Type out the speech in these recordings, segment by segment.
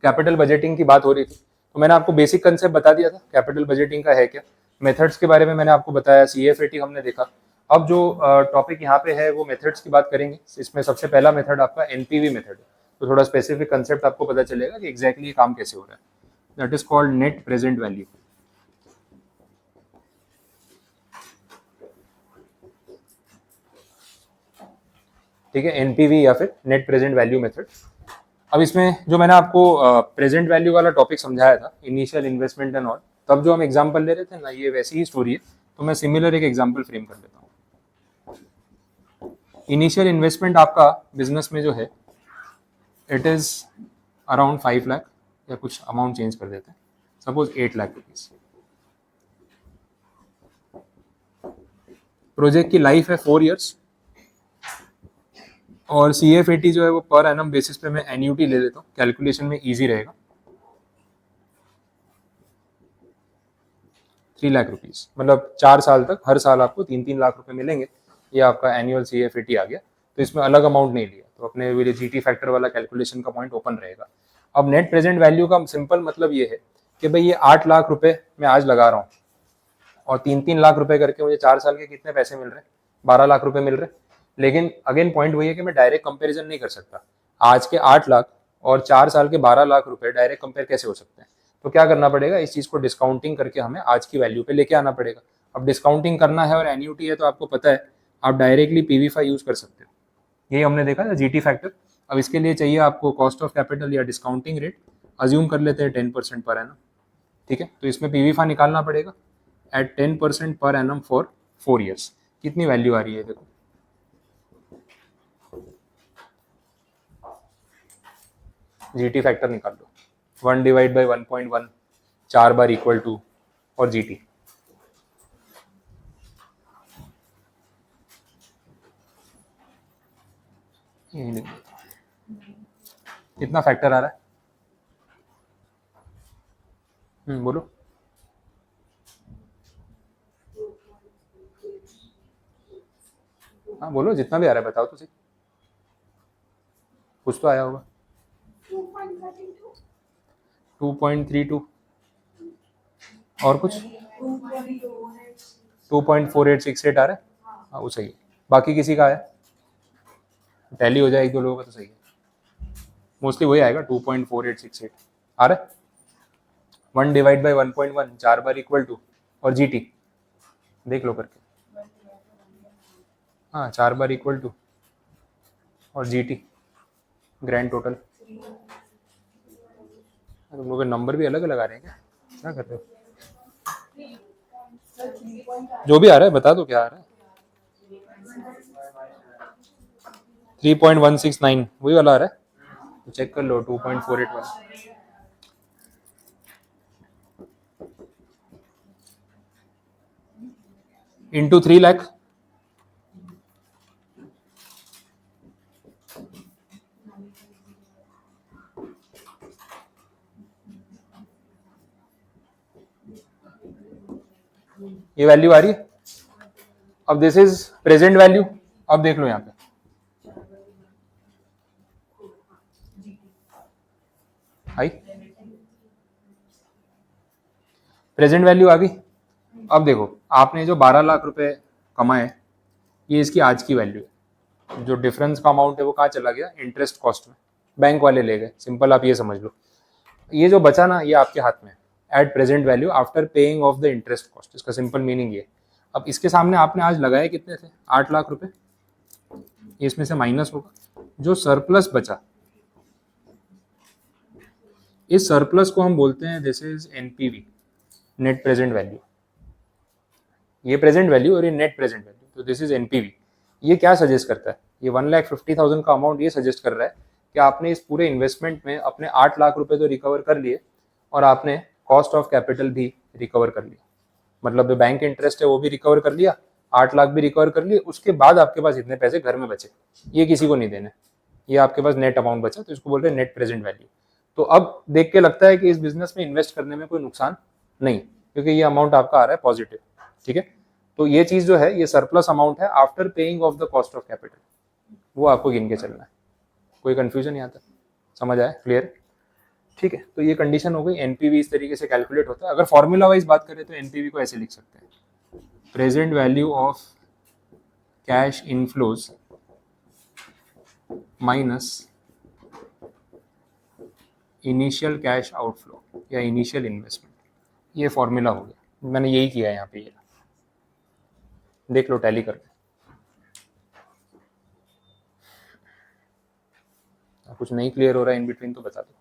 Capital budgeting की बात हो रही थी, तो मैंने आपको बेसिक कंसेप्ट बता दिया था कैपिटल बजटिंग का है क्या, मेथड्स के बारे में मैंने आपको बताया, CFAT हमने देखा। अब जो टॉपिक यहाँ पे है वो मेथड्स की बात करेंगे। इसमें सबसे पहला मेथड आपका NPV मेथड है, तो थोड़ा स्पेसिफिक कंसेप्ट आपको पता चलेगा कि एग्जैक्टली ये काम कैसे हो रहा है। That is called net present value. ठीक है, NPV या फिर नेट प्रेजेंट वैल्यू मेथड। अब इसमें जो मैंने आपको प्रेजेंट वैल्यू वाला टॉपिक समझाया था, इनिशियल इन्वेस्टमेंट एंड ऑल, तब जो हम एग्जांपल ले रहे थे ना, ये वैसी ही स्टोरी है, तो मैं सिमिलर एक एग्जांपल फ्रेम कर देता हूँ। इनिशियल इन्वेस्टमेंट आपका बिजनेस में जो है इट इज अराउंड 5 लाख, या कुछ अमाउंट चेंज कर देते हैं, सपोज 8 लाख रुपीज। प्रोजेक्ट की लाइफ है 4 इयर्स, और CFAT जो है वो पर एनम बेसिस पे मैं एन्यूटी ले लेता हूँ, कैलकुलेशन में इजी रहेगा। 3 लाख रुपीज, मतलब 4 साल तक हर साल आपको 3-3 लाख रुपए मिलेंगे। ये आपका एनुअल CFAT आ गया, तो इसमें अलग अमाउंट नहीं लिया, तो अपने GT फैक्टर वाला कैलकुलेशन का पॉइंट ओपन रहेगा। अब नेट प्रेजेंट वैल्यू का सिंपल मतलब ये है कि भाई ये 8 लाख रुपए मैं आज लगा रहा हूँ, और 3-3 लाख रुपए करके मुझे 4 साल के कितने पैसे मिल रहे हैं, 12 लाख रुपए मिल रहे हैं। लेकिन अगेन पॉइंट वही है कि मैं डायरेक्ट कंपैरिजन नहीं कर सकता, आज के 8 लाख और 4 साल के 12 लाख रुपए डायरेक्ट कंपेयर कैसे हो सकते हैं। तो क्या करना पड़ेगा, इस चीज को डिस्काउंटिंग करके हमें आज की वैल्यू पे लेके आना पड़ेगा। अब डिस्काउंटिंग करना है और एन्यूटी है, तो आपको पता है आप डायरेक्टली PV5 यूज कर सकते हो, यही हमने देखा था GT फैक्टर। अब इसके लिए चाहिए आपको कॉस्ट ऑफ कैपिटल या डिस्काउंटिंग रेट, अज्यूम कर लेते हैं 10% पर एनम। ठीक है, तो इसमें PV5 निकालना पड़ेगा at 10% per annum for 4 years. कितनी वैल्यू आ रही है देखो, GT फैक्टर निकाल लो, 1 डिवाइड बाई 1.1 4 बार इक्वल टू, और GT कितना फैक्टर आ रहा है, बोलो। हाँ बोलो, जितना भी आ रहा है बताओ तो सही, कुछ तो आया होगा। 2.32, और कुछ 2.4868 आ रहा है, हाँ वो सही है। बाकी किसी का आया, टैली हो जाए एक दो लोगों का तो सही है, मोस्टली वही आएगा 2.4868 आ रहा है। 1 डिवाइड बाई 1.1 4 बार इक्वल टू, और GT देख लो करके, हाँ 4 बार इक्वल टू और GT ग्रैंड टोटल। तुम लोग नंबर भी अलग अलग आ रहे हैं क्या कर रहे हो, जो भी आ रहा है बता दो क्या आ रहा है। 3.169 वही वाला आ रहा है, तो चेक कर लो 2.481 इंटू 3 लाख, ये वैल्यू आ रही है। अब दिस इज प्रेजेंट वैल्यू, अब देख लो यहाँ पे आई, प्रेजेंट वैल्यू आ गई। अब देखो आपने जो 12 लाख रुपए कमाए, ये इसकी आज की वैल्यू है। जो डिफरेंस का अमाउंट है वो कहाँ चला गया, इंटरेस्ट कॉस्ट में, बैंक वाले ले गए, सिंपल आप ये समझ लो। ये जो बचा ना, ये आपके हाथ में at present value after paying off the interest cost, इसका सिंपल मीनिंग ये। अब इसके सामने आपने आज लगाए कितने थे, 8 लाख रुपए, इसमें से माइनस होगा, जो सरप्लस बचा, इस सरप्लस को हम बोलते हैं this is NPV, net present value. ये प्रेजेंट वैल्यू और ये नेट प्रेजेंट वैल्यू, तो दिस इज NPV। ये क्या सजेस्ट करता है, ये 1,50,000 का अमाउंट ये सजेस्ट कर रहा है कि आपने इस पूरे इन्वेस्टमेंट में अपने 8 लाख रुपए तो रिकवर कर लिए, और आपने कॉस्ट ऑफ कैपिटल भी रिकवर कर लिया। मतलब जो बैंक इंटरेस्ट है वो भी रिकवर कर लिया, 8 लाख भी रिकवर कर लिए, उसके बाद आपके पास इतने पैसे घर में बचे, ये किसी को नहीं देने, ये आपके पास नेट अमाउंट बचा, तो इसको बोल रहे हैं नेट प्रेजेंट वैल्यू। तो अब देख के लगता है कि इस बिजनेस में इन्वेस्ट करने में कोई नुकसान नहीं, क्योंकि ये अमाउंट आपका आ रहा है पॉजिटिव। ठीक है, तो ये चीज जो है ये सरप्लस अमाउंट है after paying off the cost of capital, वो आपको गिन के चलना है। कोई कंफ्यूजन यहाँ तक समझ आया, क्लियर? ठीक है, तो ये कंडीशन हो गई। एनपीवी इस तरीके से कैलकुलेट होता है। अगर फॉर्मूला वाइज बात करें तो एनपीवी को ऐसे लिख सकते हैं, present value of cash inflows minus initial cash outflow या इनिशियल इन्वेस्टमेंट। ये फॉर्मूला हो गया, मैंने यही किया है यहाँ पे, ये देख लो टैली करके। कुछ नहीं क्लियर हो रहा है इन बिटवीन तो बता दो।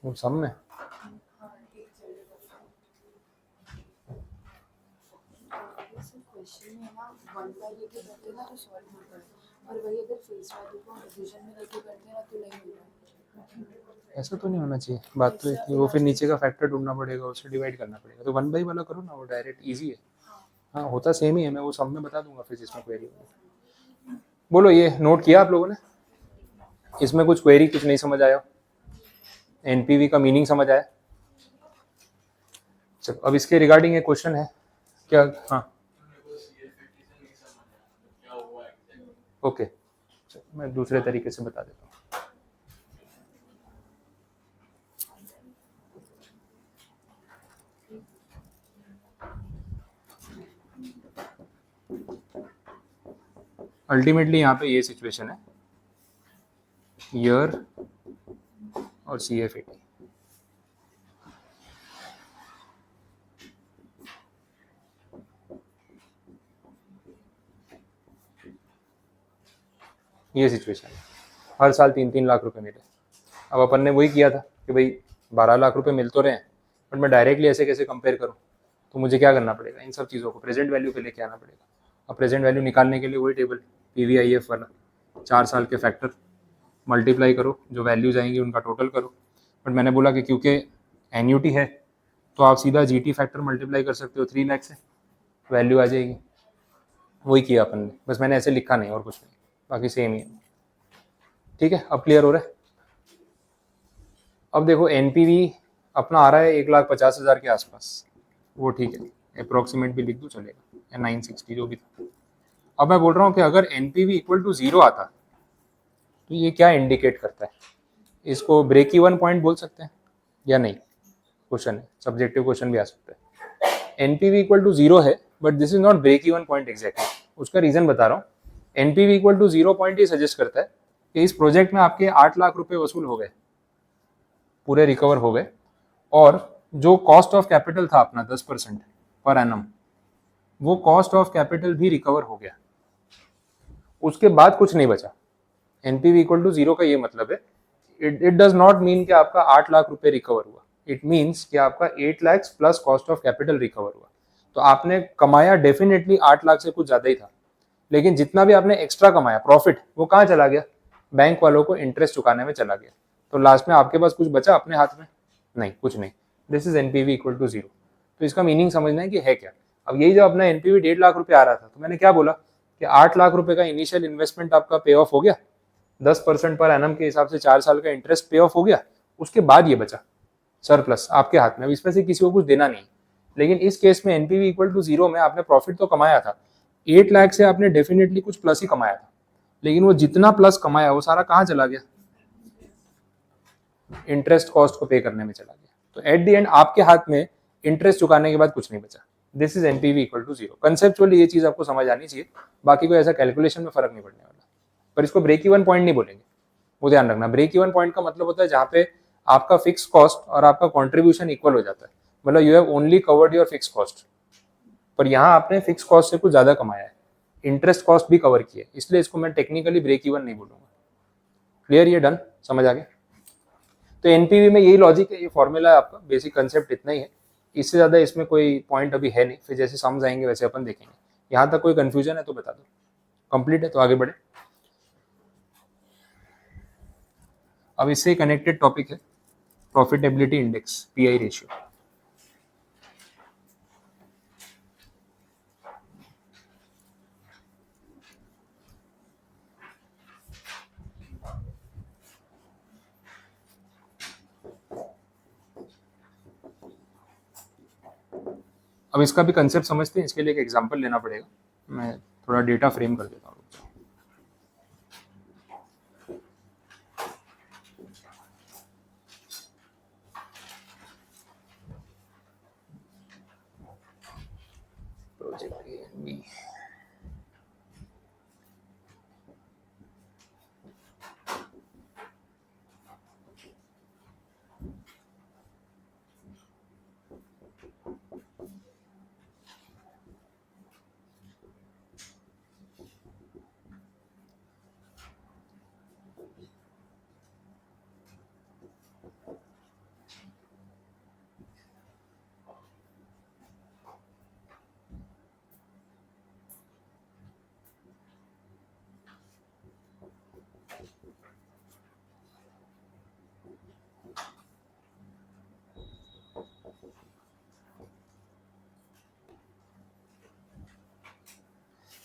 वो सब में क्वेश्चन में ना 1 बाय लेके करते ना तो सॉल्व होता है, और वही अगर फेस वैल्यू को डिवीजन में लेके करते हैं ना तो नहीं होता। ऐसा तो नहीं होना चाहिए। बात तो है वो फिर नीचे का फैक्टर ढूंढना पड़ेगा, उससे डिवाइड करना पड़ेगा। तो 1 बाई वाला करो ना, वो डायरेक्ट इजी है। हाँ होता सेम ही है, मैं वो सब में बता दूंगा फिर जिसमें क्वेरी होगी। बोलो ये नोट किया आप लोगों ने? इसमें कुछ क्वेरी कुछ नहीं समझ आया? एनपीवी का मीनिंग समझ आया? चलो अब इसके रिगार्डिंग एक क्वेश्चन है क्या? हाँ ओके, मैं दूसरे तरीके से बता देता हूँ। अल्टीमेटली यहाँ पे ये सिचुएशन है, ईयर और CFAT। ये सिचुएशन है, हर साल 3-3 लाख रुपए मिले। अब अपन ने वही किया था कि भाई 12 लाख रुपए मिल तो रहे हैं, बट मैं डायरेक्टली ऐसे कैसे कंपेयर करूँ? तो मुझे क्या करना पड़ेगा? इन सब चीज़ों को प्रेजेंट वैल्यू पे लेके आना पड़ेगा। अब प्रेजेंट वैल्यू निकालने के लिए वही टेबल PVIF वाला, 4 साल के फैक्टर मल्टीप्लाई करो, जो वैल्यूज आएंगी उनका टोटल करो। बट मैंने बोला कि क्योंकि एन्यूटी है तो आप सीधा GT फैक्टर मल्टीप्लाई कर सकते हो 3 लाख से, वैल्यू आ जाएगी। वही किया अपन ने, बस मैंने ऐसे लिखा नहीं और कुछ नहीं, बाकी सेम ही है। ठीक है, अब क्लियर हो रहा है? अब देखो NPV अपना आ रहा है 1,50,000 के आसपास, वो ठीक है, अप्रोक्सीमेट भी लिख दूँ चलेगा, या 960 जो भी था। अब मैं बोल रहा हूँ कि अगर NPV इक्वल टू 0 आता तो ये क्या इंडिकेट करता है? इसको ब्रेक इवन पॉइंट बोल सकते हैं या नहीं? क्वेश्चन है, सब्जेक्टिव क्वेश्चन भी आ सकता है। NPV इक्वल टू 0 है, but this is not break even point exactly. उसका रीजन बता रहा हूँ। NPV इक्वल टू 0 पॉइंट ये सजेस्ट करता है कि इस प्रोजेक्ट में आपके 8 लाख रुपए वसूल हो गए, पूरे रिकवर हो गए, और जो कॉस्ट ऑफ कैपिटल था अपना 10%, पर एनम, वो कॉस्ट ऑफ कैपिटल भी रिकवर हो गया, उसके बाद कुछ नहीं बचा। एनपीवी इक्वल टू 0 का ये मतलब है, इट डज नॉट मीन कि आपका 8 लाख रुपए रिकवर हुआ, इट मीन्स कि आपका 8 lakh plus cost of capital recover हुआ। तो आपने कमाया डेफिनेटली 8 लाख से कुछ ज्यादा ही था, लेकिन जितना भी आपने एक्स्ट्रा कमाया प्रॉफिट, वो कहाँ चला गया? बैंक वालों को इंटरेस्ट चुकाने में चला गया। तो लास्ट में आपके पास कुछ बचा अपने हाथ में? नहीं, कुछ नहीं। This is NPV equal to 0। तो इसका मीनिंग समझना है कि है क्या। अब यही जब अपना एनपीवी 1.5 लाख रुपए आ रहा था, तो मैंने क्या बोला कि 8 लाख रुपए का इनिशियल इन्वेस्टमेंट आपका पे ऑफ हो गया, 10% पर एनम के हिसाब से 4 साल का इंटरेस्ट पे ऑफ हो गया, उसके बाद ये बचा सरप्लस आपके हाथ में। अब इसमें से किसी को कुछ देना नहीं। लेकिन इस केस में एनपीवी इक्वल टू 0 में आपने प्रॉफिट तो कमाया था, 8 लाख से आपने डेफिनेटली कुछ प्लस ही कमाया था, लेकिन वो जितना प्लस कमाया वो सारा कहाँ चला गया? इंटरेस्ट कॉस्ट को पे करने में चला गया। तो एट द एंड आपके हाथ में इंटरेस्ट चुकाने के बाद कुछ नहीं बचा। This is NPV equal to 0। Conceptually ये चीज आपको समझ आनी चाहिए, बाकी कोई ऐसा कैलकुलेशन में फर्क नहीं पड़ने वाला। पर इसको ब्रेक इवन पॉइंट नहीं बोलेंगे, वो ध्यान रखना। ब्रेक इवन पॉइंट का मतलब होता है जहां पे आपका फिक्स कॉस्ट और आपका कॉन्ट्रीब्यूशन इक्वल हो जाता है, मतलब you have only covered your fix cost. पर यहाँ आपने फिक्स कॉस्ट से कुछ ज्यादा कमाया है, इंटरेस्ट कॉस्ट भी कवर की है, इसलिए इसको मैं टेक्निकली ब्रेक इवन नहीं बोलूंगा। क्लियर? ये डन, समझ आ गया? तो एनपीवी में यही लॉजिक है, ये फॉर्मूला है आपका, बेसिक कंसेप्ट इतना ही है, इससे ज्यादा इसमें कोई पॉइंट अभी है नहीं। फिर जैसे समझ आएंगे वैसे अपन देखेंगे। यहाँ तक कोई कंफ्यूजन है तो बता दो। कंप्लीट है तो आगे बढ़े। अब इससे कनेक्टेड टॉपिक है प्रॉफिटेबिलिटी इंडेक्स, पीआई रेशियो। अब इसका भी कंसेप्ट समझते हैं, इसके लिए एक एग्जांपल लेना पड़ेगा। मैं थोड़ा डेटा फ्रेम कर देता हूँ। प्रोजेक्ट ए एंड बी,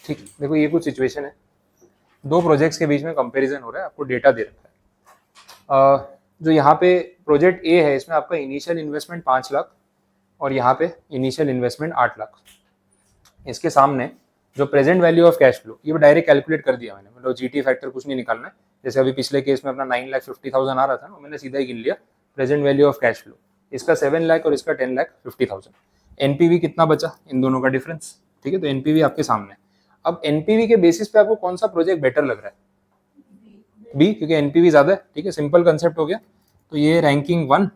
ठीक। देखो ये कुछ सिचुएशन है, दो प्रोजेक्ट्स के बीच में कंपैरिजन हो रहा है, आपको डेटा दे रखा है। जो यहाँ पे प्रोजेक्ट ए है, इसमें आपका इनिशियल इन्वेस्टमेंट 5 लाख और यहाँ पे इनिशियल इन्वेस्टमेंट 8 लाख। इसके सामने जो present value of cash flow, ये डायरेक्ट कैलकुलेट कर दिया मैंने, मतलब जीटी फैक्टर कुछ नहीं निकालना है। जैसे अभी पिछले केस में अपना 9,50,000 आ रहा था ना, मैंने सीधा ही गिन लिया present value of cash flow. इसका 7 लाख और इसका 10,50,000। एनपीवी कितना बचा, इन दोनों का डिफरेंस। ठीक है, तो एनपीवी आपके सामने। अब एनपीवी के बेसिस पे आपको कौन सा प्रोजेक्ट बेटर लग रहा है? बी, क्योंकि एनपीवी ज्यादा है। ठीक है, सिंपल कंसेप्ट हो गया। तो ये रैंकिंग 1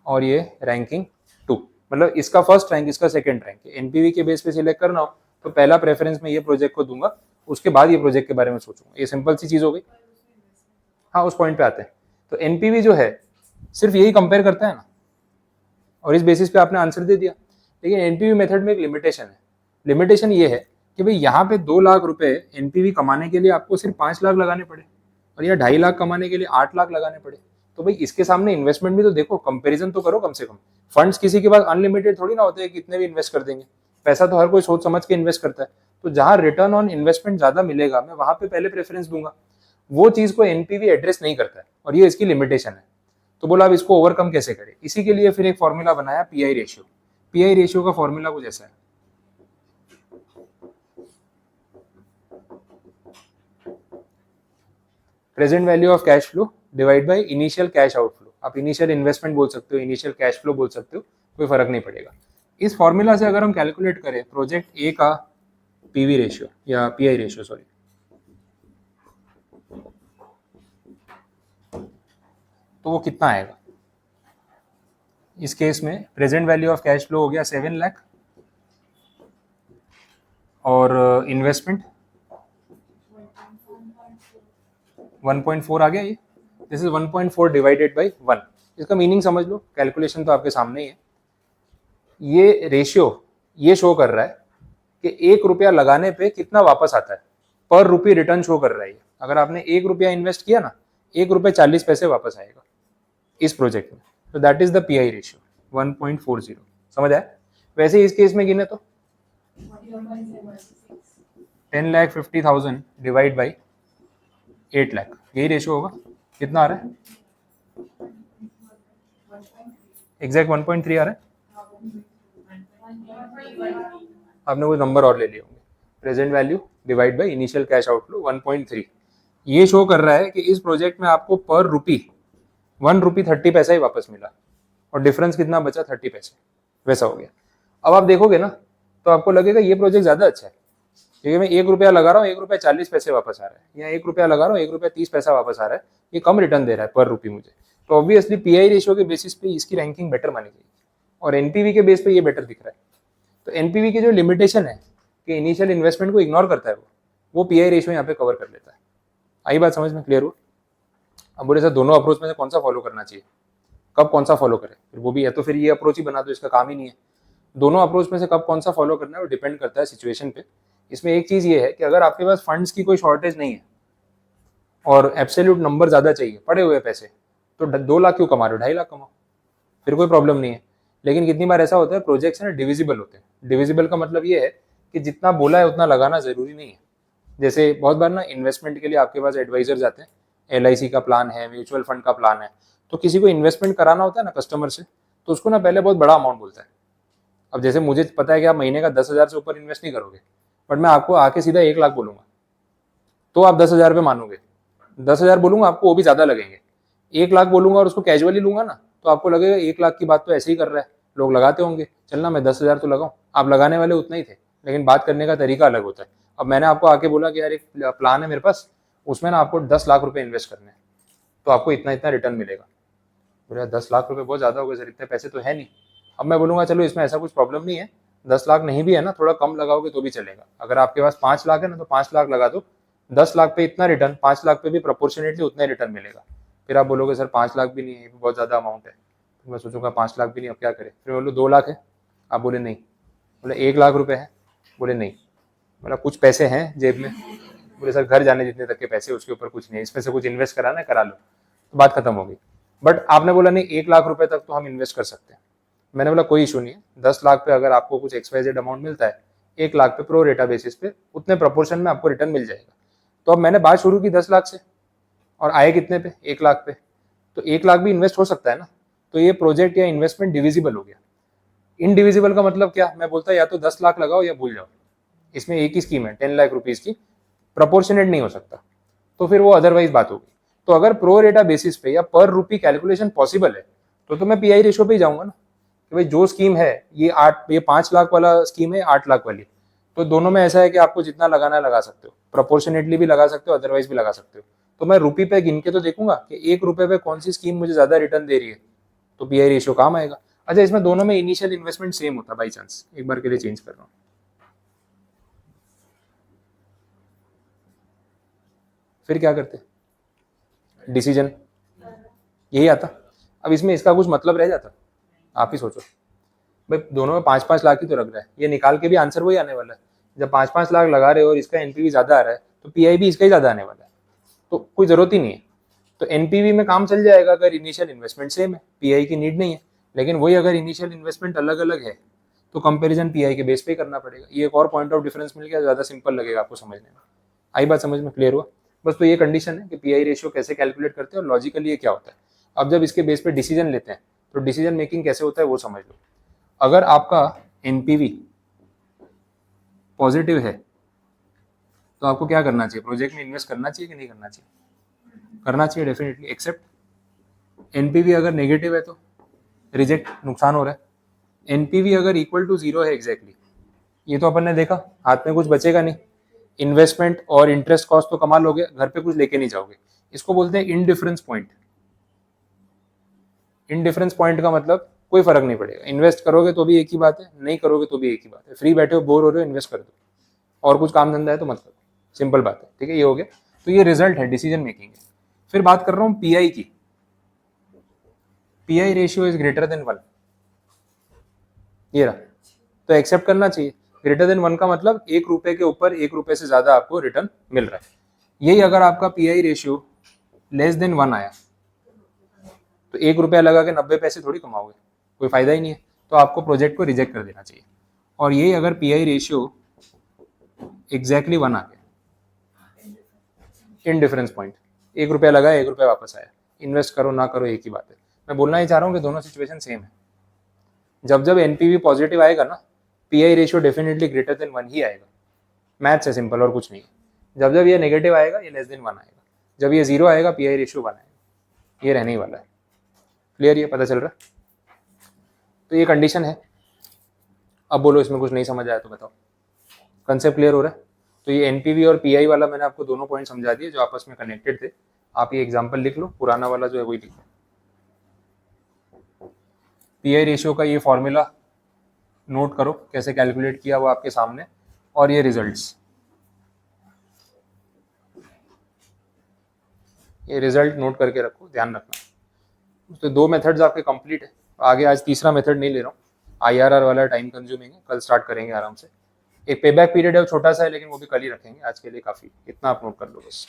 और ये रैंकिंग 2, मतलब इसका फर्स्ट रैंक, इसका सेकंड रैंक। एनपीवी के बेस पे सिलेक्ट करना हो तो पहला प्रेफरेंस में ये प्रोजेक्ट को दूंगा, उसके बाद ये प्रोजेक्ट के बारे में सोचूंगा। ये सिंपल सी चीज हो गई। हाँ, उस पॉइंट पे आते हैं। तो एनपीवी जो है सिर्फ यही कंपेयर करता है ना, और इस बेसिस पे आपने आंसर दे दिया। लेकिन एनपीवी मेथड में एक लिमिटेशन है। लिमिटेशन ये है कि भाई यहाँ पे 2 लाख रुपए एनपीवी कमाने के लिए आपको सिर्फ 5 लाख लगाने पड़े, और यहाँ 2.5 लाख कमाने के लिए 8 लाख लगाने पड़े। तो भाई इसके सामने इन्वेस्टमेंट भी तो देखो, कंपैरिजन तो करो कम से कम। फंड्स किसी के पास अनलिमिटेड थोड़ी ना होते हैं, कितने भी इन्वेस्ट कर देंगे। पैसा तो हर कोई सोच समझ के इन्वेस्ट करता है। तो जहां रिटर्न ऑन इन्वेस्टमेंट ज्यादा मिलेगा, मैं वहां पे पहले प्रेफरेंस दूंगा। वो चीज को एनपीवी एड्रेस नहीं करता है, और ये इसकी लिमिटेशन है। तो बोला अब इसको ओवरकम कैसे करें? इसी के लिए फिर एक फॉर्मूला बनाया, पीआई रेशियो। पीआई रेशियो का फॉर्मूला कुछ ऐसा है, present value of cash flow divide by initial cash outflow. आप इनिशियल इन्वेस्टमेंट बोल सकते हो, इनिशियल कैश फ्लो बोल सकते हो, कोई फर्क नहीं पड़ेगा। इस फॉर्मूला से अगर हम कैलकुलेट करें प्रोजेक्ट ए का पीवी रेशियो या पीआई रेशियो, सॉरी, तो वो कितना आएगा? इस केस में present value of cash flow हो गया 7 लाख और इन्वेस्टमेंट 1.4 आ गया ये। This is 1.4 divided by 1। इसका मीनिंग समझ लो, कैलकुलेशन तो आपके सामने ही है। ये रेशियो ये शो कर रहा है कि 1 रुपया लगाने पे कितना वापस आता है, पर रुपी रिटर्न शो कर रहा है। अगर आपने 1 रुपया इन्वेस्ट किया ना, 1 रुपये 40 पैसे वापस आएगा इस प्रोजेक्ट में। तो that is the pi ratio 1.40। समझ आया? वैसे ही इस केस में गिने तो 10,50,000 डिवाइड बाई 8 लाख, यही रेशियो होगा। कितना आ रहा है? एग्जैक्ट 1.3 आ रहा है। आपने कोई नंबर और ले लिए होंगे। Present value divide by initial cash outflow 1.3। ये शो कर रहा है कि इस प्रोजेक्ट में आपको पर रुपी 1 रुपी 30 पैसा ही वापस मिला, और डिफरेंस कितना बचा? 30 पैसे। वैसा हो गया। अब आप देखोगे ना तो आपको लगेगा ये प्रोजेक्ट ज़्यादा अच्छा है, क्योंकि मैं 1 रुपया लगा रहा हूँ, 1 रुपया 40 पैसे वापस आ रहा है, या 1 रुपया लगा रहा हूँ, 1 रुपया 30 पैसा वापस आ रहा है। ये कम रिटर्न दे रहा है पर रुपी मुझे। तो ऑब्वियसली पीआई रेशियो के बेसिस पे इसकी रैंकिंग बेटर मानी जाएगी, और एनपीवी के बेस पे ये बेटर दिख रहा है। तो एनपीवी की जो लिमिटेशन है कि इनिशियल इन्वेस्टमेंट को इग्नोर करता है वो पीआई रेशियो यहाँ पे कवर कर लेता है। आई बात समझ में? क्लियर हो? अब बोले सर दोनों अप्रोच में से कौन सा फॉलो करना चाहिए, कब कौन सा फॉलो करें? फिर वो भी है तो फिर ये अप्रोच ही बना दो, इसका काम ही नहीं है। दोनों अप्रोच में से कब कौन सा फॉलो करना है वो डिपेंड करता है सिचुएशन पे। इसमें एक चीज़ ये है कि अगर आपके पास फंड्स की कोई शॉर्टेज नहीं है और एब्सोल्यूट नंबर ज़्यादा चाहिए, पड़े हुए पैसे, तो 2 लाख क्यों कमा रहे हो? 2.5 लाख कमाओ, फिर कोई प्रॉब्लम नहीं है। लेकिन कितनी बार ऐसा होता है प्रोजेक्ट्स ना डिविजिबल होते हैं। डिविजिबल का मतलब ये है कि जितना बोला है उतना लगाना ज़रूरी नहीं है। जैसे बहुत बार ना इन्वेस्टमेंट के लिए आपके पास एडवाइजर जाते हैं, एलआईसी का प्लान है, म्यूचुअल फंड का प्लान है, तो किसी को इन्वेस्टमेंट कराना होता है ना कस्टमर से, तो उसको ना पहले बहुत बड़ा अमाउंट बोलता है। अब जैसे मुझे पता है कि आप महीने का 10,000 से ऊपर इन्वेस्ट नहीं करोगे, बट मैं आपको आके सीधा 1 लाख बोलूंगा तो आप 10,000 पे मानोगे। 10,000 बोलूंगा आपको वो भी ज़्यादा लगेंगे। 1 लाख बोलूंगा और उसको कैजुअली लूंगा ना, तो आपको लगेगा 1 लाख की बात तो ऐसे ही कर रहा है, लोग लगाते होंगे, चलना मैं 10,000 तो लगाऊं। आप लगाने वाले उतना ही थे, लेकिन बात करने का तरीका अलग होता है। अब मैंने आपको आके बोला कि यार एक प्लान है मेरे पास, उसमें ना आपको 10 लाख रुपए इन्वेस्ट करने हैं, तो आपको इतना इतना रिटर्न मिलेगा। बोला 10 लाख रुपए बहुत ज़्यादा हो गए सर, इतने पैसे तो है नहीं। अब मैं बोलूँगा चलो इसमें ऐसा कुछ प्रॉब्लम नहीं है, 10 लाख नहीं भी है ना, थोड़ा कम लगाओगे तो भी चलेगा। अगर आपके पास 5 लाख है ना तो 5 लाख लगा दो, 10 लाख पे इतना रिटर्न, 5 लाख पे भी प्रोपोर्शनेटली उतना ही रिटर्न मिलेगा। फिर आप बोलोगे सर 5 लाख भी नहीं है, ये भी बहुत ज़्यादा अमाउंट है। तो मैं सोचूंगा 5 लाख भी नहीं, अब क्या करें? फिर बोलो 2 लाख है, आप बोले नहीं। बोले 1 लाख रुपए है, बोले नहीं। बोला कुछ पैसे हैं जेब में, बोले सर घर जाने जितने तक के पैसे, उसके ऊपर कुछ नहीं है, इसमें से कुछ इन्वेस्ट कराना है करा लो, तो बात खत्म हो गई। बट आपने बोला नहीं 1 लाख रुपए तक तो हम इन्वेस्ट कर सकते हैं। मैंने बोला कोई इशू नहीं है, 10 लाख पे अगर आपको कुछ XYZ अमाउंट मिलता है, 1 लाख पे प्रो रेटा बेसिस पे उतने प्रोपोर्शन में आपको रिटर्न मिल जाएगा। तो अब मैंने बात शुरू की 10 लाख से, और आए कितने पे? 1 लाख पे। तो 1 लाख भी इन्वेस्ट हो सकता है ना। तो ये प्रोजेक्ट या इन्वेस्टमेंट डिविजिबल हो गया। इनडिविजिबल का मतलब क्या? मैं बोलता या तो 10 लाख लगाओ या भूल जाओ। इसमें एक ही स्कीम है 10 लाख रुपीज की, प्रोपोर्शनेट नहीं हो सकता, तो फिर वो अदरवाइज बात होगी। तो अगर प्रो रेटा बेसिस पे या पर रुपी कैलकुलेशन पॉसिबल है तो मैं पीआई रेशो पे ही जाऊंगा ना, कि भाई जो स्कीम है ये 5 लाख वाला स्कीम है, 8 लाख वाली, तो दोनों में ऐसा है कि आपको जितना लगाना है लगा सकते हो, प्रोपोर्शनेटली भी लगा सकते हो, अदरवाइज भी लगा सकते हो। तो मैं रुपी पे गिन के तो देखूंगा कि 1 रुपए पे कौन सी स्कीम मुझे ज्यादा रिटर्न दे रही है, तो पीआई रेशियो काम आएगा। अच्छा इसमें दोनों में इनिशियल इन्वेस्टमेंट सेम होता है, बाई चांस एक बार के लिए चेंज कर रहा हूँ, फिर क्या करते? डिसीजन यही आता। अब इसमें इसका कुछ मतलब रह जाता? आप ही सोचो भाई, दोनों में 5-5 लाख ही तो लग रहा है, ये निकाल के भी आंसर वही आने वाला है। जब 5-5 लाख लगा रहे हो और इसका एनपीवी ज्यादा आ रहा है तो पीआई भी इसका ही ज्यादा आने वाला है, तो कोई जरूरत ही नहीं है। तो एनपीवी में काम चल जाएगा अगर इनिशियल इन्वेस्टमेंट सेम है, पीआई की नीड नहीं है। लेकिन वही अगर इनिशियल इन्वेस्टमेंट अलग अलग है तो कंपेरिजन पीआई के बेस पे करना पड़ेगा। ये एक और पॉइंट ऑफ डिफरेंस मिल गया, ज्यादा सिंपल लगेगा आपको समझने में। आई बात समझ में? क्लियर हुआ? बस तो ये कंडीशन है कि पीआई रेशियो कैसे कैलकुलेट करते हैं और लॉजिकली ये क्या होता है। अब जब इसके बेस पे डिसीजन लेते हैं तो डिसीजन मेकिंग कैसे होता है वो समझ लो। अगर आपका एनपीवी पॉजिटिव है तो आपको क्या करना चाहिए? प्रोजेक्ट में इन्वेस्ट करना चाहिए कि नहीं करना चाहिए? करना चाहिए डेफिनेटली, एक्सेप्ट एनपीवी अगर नेगेटिव है तो रिजेक्ट, नुकसान हो रहा है। एनपीवी अगर इक्वल टू 0 है एग्जैक्टली, ये तो अपन ने देखा, हाथ में कुछ बचेगा नहीं, इन्वेस्टमेंट और इंटरेस्ट कॉस्ट तो कमा लोगे, घर पे कुछ लेके नहीं जाओगे। इसको बोलते हैं इनडिफरेंस पॉइंट। इनडिफरेंस पॉइंट का मतलब कोई फर्क नहीं पड़ेगा, इन्वेस्ट करोगे तो भी एक ही बात है, नहीं करोगे तो भी एक ही बात है, फ्री बैठे हो बोर हो रहे हो इन्वेस्ट कर दो, और कुछ काम धंधा है तो मत करो, सिंपल बात है, ठीक है। ये हो गया, तो ये रिजल्ट है, डिसीजन मेकिंग है। फिर बात कर रहा हूँ पीआई की। Pi ratio is greater than 1, ये रहा, तो एक्सेप्ट करना चाहिए। ग्रेटर देन 1 का मतलब 1 रुपए के ऊपर 1 रुपए से ज्यादा आपको रिटर्न मिल रहा है। यही अगर आपका पीआई रेशियो लेस देन 1 आया तो 1 रुपया लगा के 90 पैसे थोड़ी कमाओगे, कोई फायदा ही नहीं है, तो आपको प्रोजेक्ट को रिजेक्ट कर देना चाहिए। और यही अगर पीआई रेशियो एग्जैक्टली 1 आ गया, इन डिफरेंस पॉइंट, 1 रुपया लगा 1 रुपया वापस आया, इन्वेस्ट करो ना करो एक ही बात है। मैं बोलना ही चाह रहा हूँ कि दोनों सिचुएशन सेम है। जब जब एनपीवी पॉजिटिव आएगा ना, pi ratio definitely greater than 1 ही आएगा, मैथ्स है, सिंपल, और कुछ नहीं है। जब जब ये नेगेटिव आएगा ये लेस देन 1 आएगा, जब ये 0 आएगा पीआई रेशियो 1 आएगा, ये रहने ही वाला है। क्लियर, ये पता चल रहा है? तो ये कंडीशन है। अब बोलो इसमें कुछ नहीं समझ आया तो बताओ, कंसेप्ट क्लियर हो रहा है? तो ये एनपीवी और पीआई वाला मैंने आपको दोनों पॉइंट समझा दिए जो आपस में कनेक्टेड थे। आप ये एग्जांपल लिख लो, पुराना वाला जो है वही लिख लो। पीआई रेशियो का ये फॉर्मूला नोट करो कैसे कैलकुलेट किया वो आपके सामने, और ये रिजल्ट्स, ये रिजल्ट नोट करके रखो, ध्यान रखना। तो 2 मेथड्स आपके कंप्लीट है। आगे आज तीसरा मेथड नहीं ले रहा हूँ, आईआरआर वाला टाइम कंज्यूमिंग है, कल स्टार्ट करेंगे आराम से। एक पेबैक पीरियड है, वो छोटा सा है लेकिन वो भी कल ही रखेंगे, आज के लिए काफ़ी, इतना आप नोट कर लो बस।